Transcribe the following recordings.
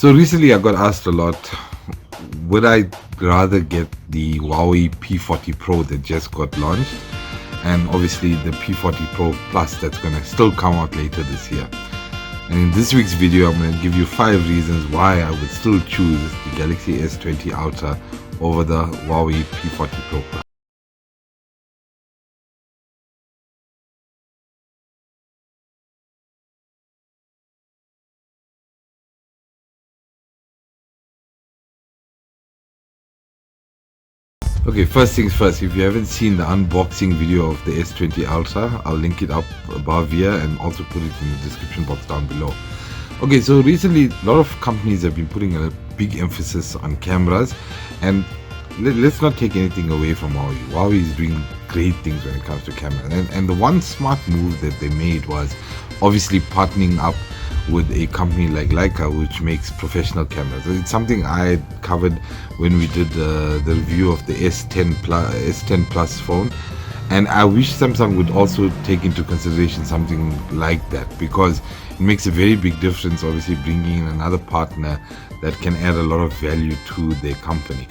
So recently I got asked a lot, would I rather get the Huawei P40 Pro that just got launched, and obviously the P40 Pro Plus that's going to still come out later this year. And in this week's video, I'm going to give you 5 reasons why I would still choose the Galaxy S20 Ultra over the Huawei P40 Pro Plus. Okay, first things first, if you haven't seen the unboxing video of the S20 Ultra, I'll link it up above here and also put it in the description box down below. Okay, so recently a lot of companies have been putting a big emphasis on cameras, and let's not take anything away from Huawei. Huawei is doing great things when it comes to cameras, and the one smart move that they made was obviously partnering up with a company like Leica, which makes professional cameras. It's something I covered when we did the review of the S10 Plus phone, and I wish Samsung would also take into consideration something like that, because it makes a very big difference, obviously bringing in another partner that can add a lot of value to their company,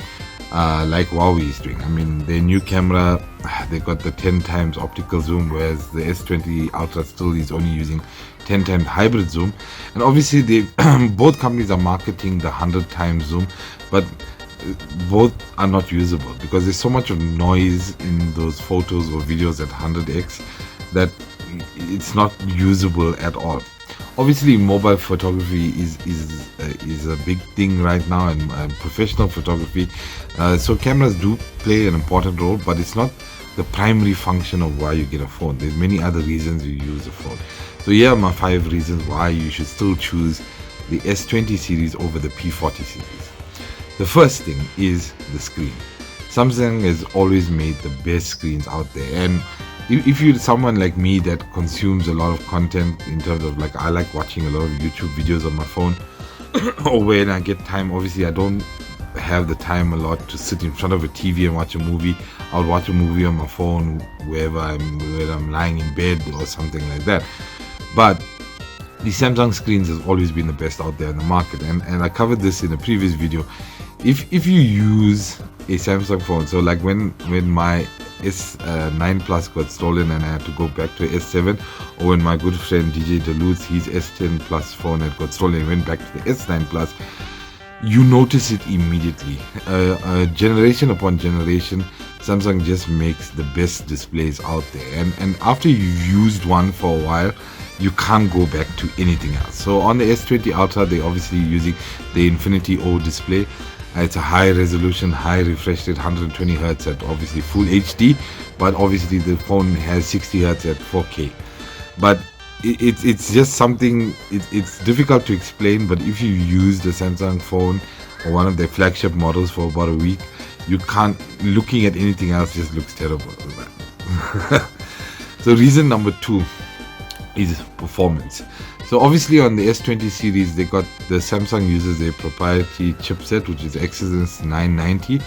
like Huawei is doing. I mean, their new camera, they got the 10 times optical zoom, whereas the S20 Ultra still is only using 10 times hybrid zoom. And obviously they both companies are marketing the 100 times zoom, but both are not usable because there's so much of noise in those photos or videos at 100x that it's not usable at all. Obviously mobile photography is a big thing right now, and professional photography, so cameras do play an important role, but it's not the primary function of why you get a phone. There's many other reasons you use a phone. So here are my 5 reasons why you should still choose the S20 series over the P40 series. The first thing is the screen. Samsung has always made the best screens out there, and if you're someone like me that consumes a lot of content in terms of, like, I like watching a lot of YouTube videos on my phone or when I get time. Obviously I don't have the time a lot to sit in front of a TV and watch a movie. I'll watch a movie on my phone whether I'm lying in bed or something like that. But the Samsung screens has always been the best out there in the market, and I covered this in a previous video. If you use a Samsung phone, so like when my S9 Plus got stolen and I had to go back to S7, or when my good friend DJ Duluth, his S10 Plus phone had got stolen and went back to the S9 Plus, you notice it immediately. Generation upon generation, Samsung just makes the best displays out there, and after you've used one for a while, you can't go back to anything else. So on the S20 Ultra, they're obviously using the Infinity O display. It's a high resolution, high refresh rate, 120 Hz at obviously full HD, but obviously the phone has 60 Hz at 4K. But it's just something, it's difficult to explain, but if you use the Samsung phone or one of their flagship models for about a week, you can't, looking at anything else just looks terrible. So reason number 2 is performance. So obviously on the S20 series, they got, the Samsung uses their proprietary chipset, which is Exynos 990,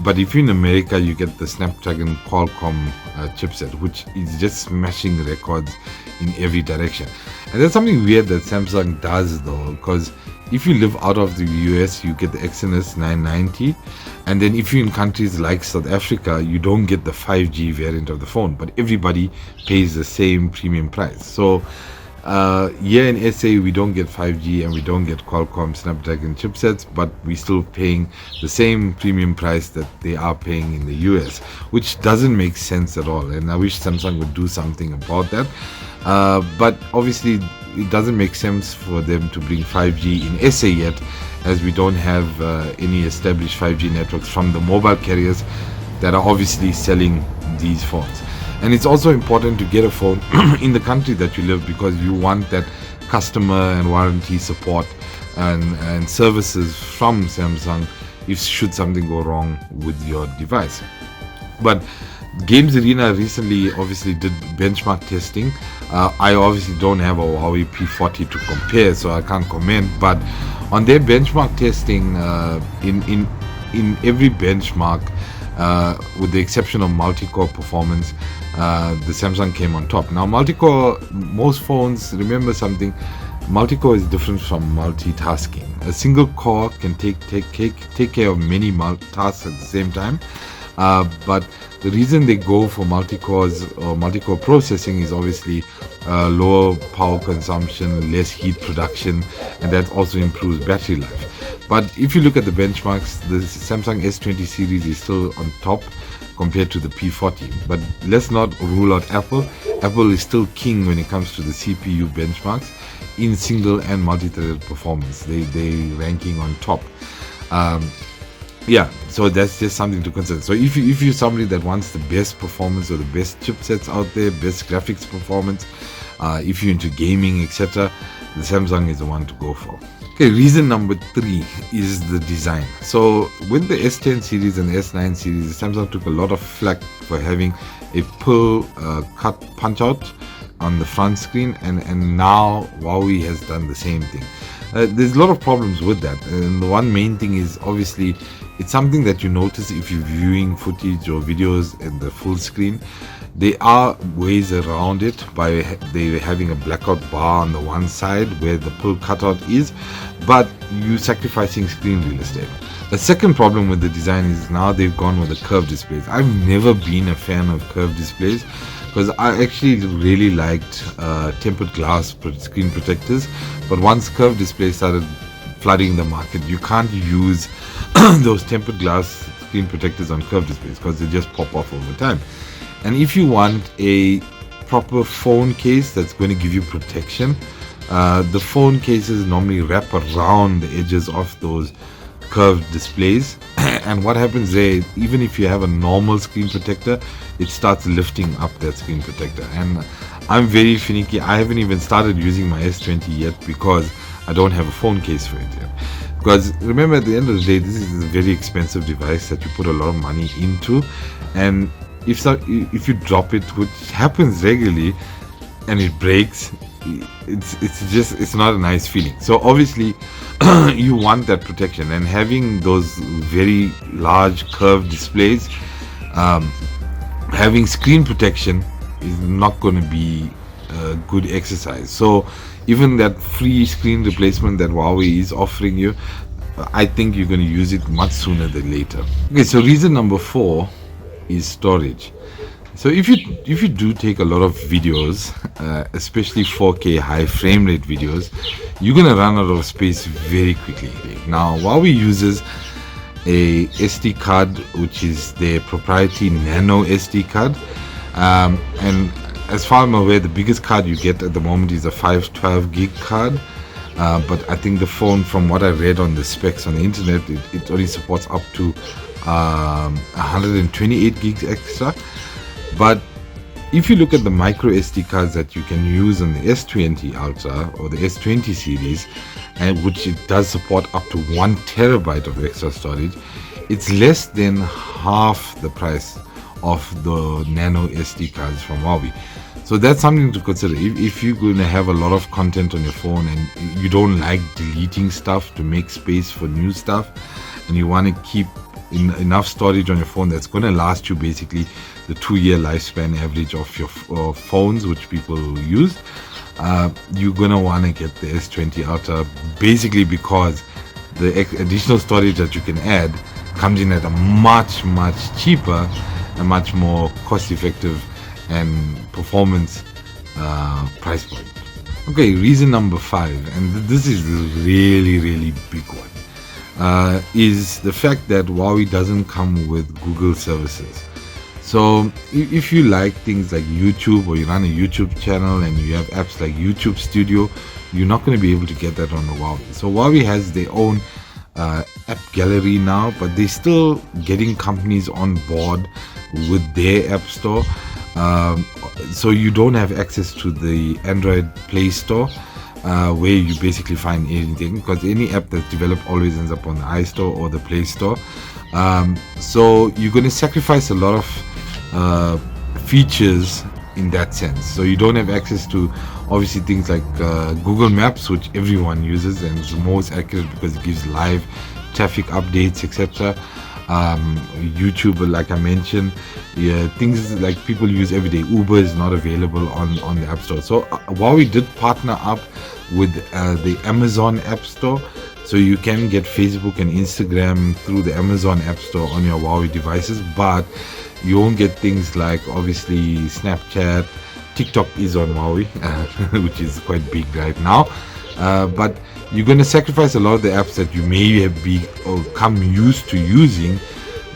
but if you're in America, you get the Snapdragon Qualcomm chipset, which is just smashing records in every direction. And there's something weird that Samsung does though, because if you live out of the US, you get the Exynos 990, and then if you're in countries like South Africa, you don't get the 5G variant of the phone, but everybody pays the same premium price. So here in SA, we don't get 5G and we don't get Qualcomm Snapdragon chipsets, but we're still paying the same premium price that they are paying in the US, which doesn't make sense at all, and I wish Samsung would do something about that. But obviously it doesn't make sense for them to bring 5G in SA yet, as we don't have any established 5G networks from the mobile carriers that are obviously selling these phones. And it's also important to get a phone in the country that you live, because you want that customer and warranty support and services from Samsung if should something go wrong with your device. But Games Arena recently obviously did benchmark testing. I obviously don't have a Huawei P40 to compare, so I can't comment, but on their benchmark testing, in every benchmark, with the exception of multi-core performance, the Samsung came on top. Now multi-core, most phones, remember something, multi-core is different from multitasking. A single core can take care of many tasks at the same time, but the reason they go for multi-cores or multi-core processing is obviously lower power consumption, less heat production, and that also improves battery life. But if you look at the benchmarks, the Samsung S20 series is still on top compared to the P40. But let's not rule out Apple. Apple is still king when it comes to the CPU benchmarks in single and multi-threaded performance. They ranking on top. Yeah, so that's just something to consider. So if you're somebody that wants the best performance or the best chipsets out there, best graphics performance, if you're into gaming, etc., the Samsung is the one to go for. Okay, reason number 3 is the design. So with the S10 series and the S9 series, Samsung took a lot of flack for having a pearl cut punch out on the front screen, and now Huawei has done the same thing. There's a lot of problems with that, and the one main thing is obviously it's something that you notice if you're viewing footage or videos in the full screen. There are ways around it by they having a blackout bar on the one side where the pull cutout is, but you sacrificing screen real estate. The second problem with the design is now they've gone with the curved displays. I've never been a fan of curved displays because I actually really liked tempered glass screen protectors, but once curved displays started flooding the market, you can't use those tempered glass screen protectors on curved displays because they just pop off over time. And if you want a proper phone case that's going to give you protection, the phone cases normally wrap around the edges of those curved displays, and what happens there, even if you have a normal screen protector, it starts lifting up that screen protector. And I'm very finicky. I haven't even started using my S20 yet because I don't have a phone case for it yet. Because remember, at the end of the day, this is a very expensive device that you put a lot of money into, and if you drop it, which happens regularly, and it breaks, it's not a nice feeling. So obviously you want that protection, and having those very large curved displays, having screen protection is not going to be a good exercise. So even that free screen replacement that Huawei is offering you, I think you're going to use it much sooner than later. Okay, so reason number 4 is storage. So if you do take a lot of videos, especially 4K high frame rate videos, you're gonna run out of space very quickly. Now Huawei uses a SD card, which is their proprietary nano SD card, and as far as I'm aware, the biggest card you get at the moment is a 512 gig card. But I think the phone, from what I read on the specs on the internet, it only supports up to 128 gigs extra. But if you look at the micro SD cards that you can use on the S20 Ultra or the S20 series, and which it does support up to 1 terabyte of extra storage, it's less than half the price of the nano SD cards from Huawei. So that's something to consider. If you're going to have a lot of content on your phone and you don't like deleting stuff to make space for new stuff, and you want to keep enough storage on your phone that's going to last you basically the 2-year lifespan average of your phones, which people use, you're going to want to get the S20 Ultra, basically because the additional storage that you can add comes in at a much cheaper and much more cost effective and performance price point. Okay, reason number 5, and this is a really big one, is the fact that Huawei doesn't come with Google services. So if you like things like YouTube, or you run a YouTube channel and you have apps like YouTube Studio, you're not going to be able to get that on the Huawei. So Huawei has their own app gallery now, but they're still getting companies on board with their app store. So you don't have access to the Android Play Store, where you basically find anything, because any app that's developed always ends up on the iStore or the Play Store. So you're going to sacrifice a lot of features in that sense. So you don't have access to obviously things like Google Maps, which everyone uses and is most accurate because it gives live traffic updates, etc. YouTube, like I mentioned, things like people use every day. Uber is not available on the App Store. So Huawei did partner up with the Amazon App Store. So you can get Facebook and Instagram through the Amazon App Store on your Huawei devices, but you won't get things like obviously Snapchat. TikTok is on Huawei, which is quite big right now. But you're going to sacrifice a lot of the apps that you may have become used to using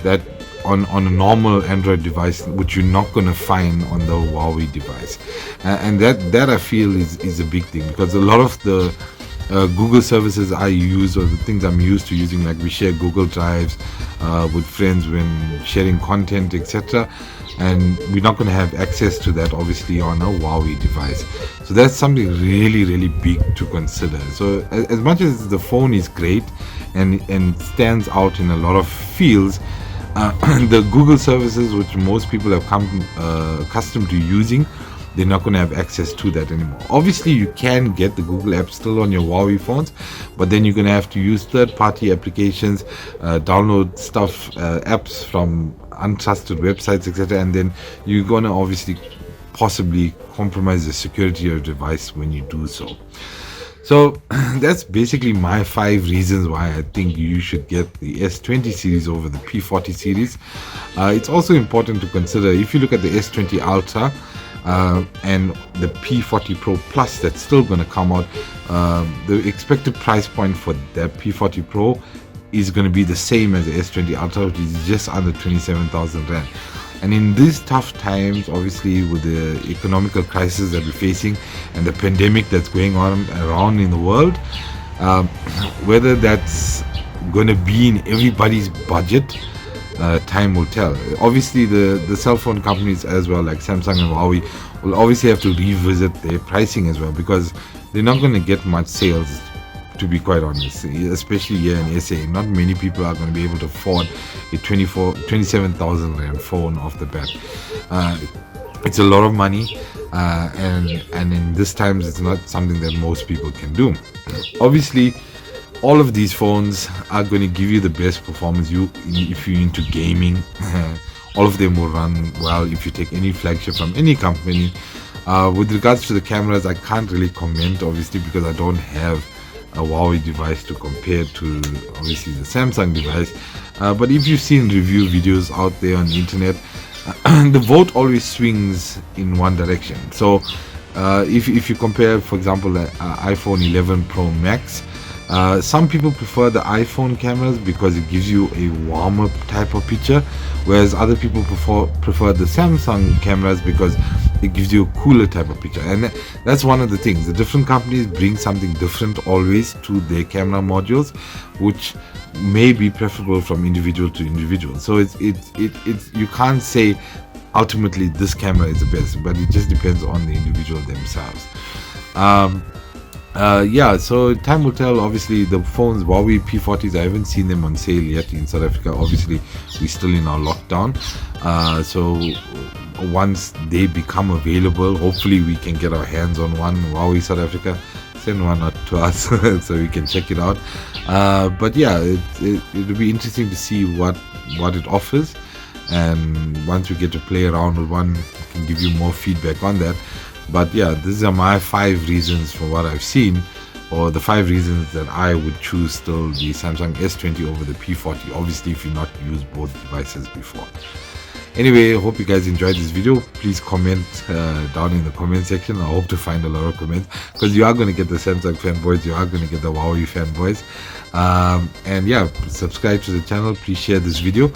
that on a normal Android device, which you're not going to find on the Huawei device. And that I feel is a big thing, because a lot of the Google services I use, or the things I'm used to using, like we share Google Drives with friends when sharing content, etc., and we're not going to have access to that obviously on a Huawei device. So that's something really big to consider. So as much as the phone is great and stands out in a lot of fields, the Google services, which most people have come accustomed to using, they're not going to have access to that anymore. Obviously, you can get the Google app still on your Huawei phones, but then you're going to have to use third-party applications, download stuff, apps from untrusted websites, etc., and then you're going to obviously possibly compromise the security of your device when you do so. So that's basically my 5 reasons why I think you should get the S20 series over the P40 series. It's also important to consider, if you look at the S20 Ultra and the P40 Pro Plus that's still going to come out, the expected price point for that P40 Pro is going to be the same as the S20 Ultra, which is just under 27,000 Rand. And in these tough times, obviously with the economical crisis that we're facing and the pandemic that's going on around in the world, whether that's going to be in everybody's budget, time will tell. Obviously the cell phone companies as well, like Samsung and Huawei, will obviously have to revisit their pricing as well, because they're not going to get much sales, to be quite honest, especially here in SA. Not many people are going to be able to afford a 27,000 Rand phone off the bat. It's a lot of money, and in this times it's not something that most people can do. Obviously, all of these phones are going to give you the best performance. If you're into gaming, all of them will run well if you take any flagship from any company. With regards to the cameras, I can't really comment, obviously, because I don't have a Huawei device to compare to obviously the Samsung device. But if you've seen review videos out there on the internet, the vote always swings in one direction. So if you compare, for example, the iPhone 11 Pro Max, some people prefer the iPhone cameras because it gives you a warmer type of picture, whereas other people prefer the Samsung cameras because it gives you a cooler type of picture. And that's one of the things. The different companies bring something different always to their camera modules, which may be preferable from individual to individual. So it's you can't say ultimately this camera is the best, but it just depends on the individual themselves. Yeah, so time will tell. Obviously the phones, Huawei P40s, I haven't seen them on sale yet in South Africa. Obviously we're still in our lockdown, so once they become available, hopefully we can get our hands on one. Huawei South Africa, send one out to us so we can check it out. But yeah, it'll be interesting to see what it offers, and once we get to play around with one, I can give you more feedback on that. But yeah, these are my 5 reasons for what I've seen, or the 5 reasons that I would choose still the Samsung S20 over the P40, obviously if you've not used both devices before. Anyway, I hope you guys enjoyed this video. Please comment down in the comment section. I hope to find a lot of comments, because you are going to get the Samsung fanboys, you are going to get the Huawei fanboys. And yeah, subscribe to the channel, please share this video,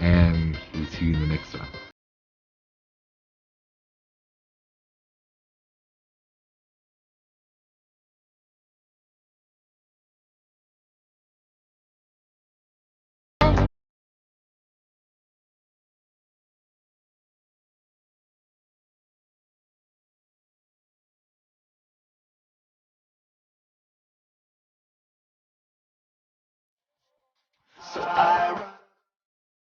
and we'll see you in the next one.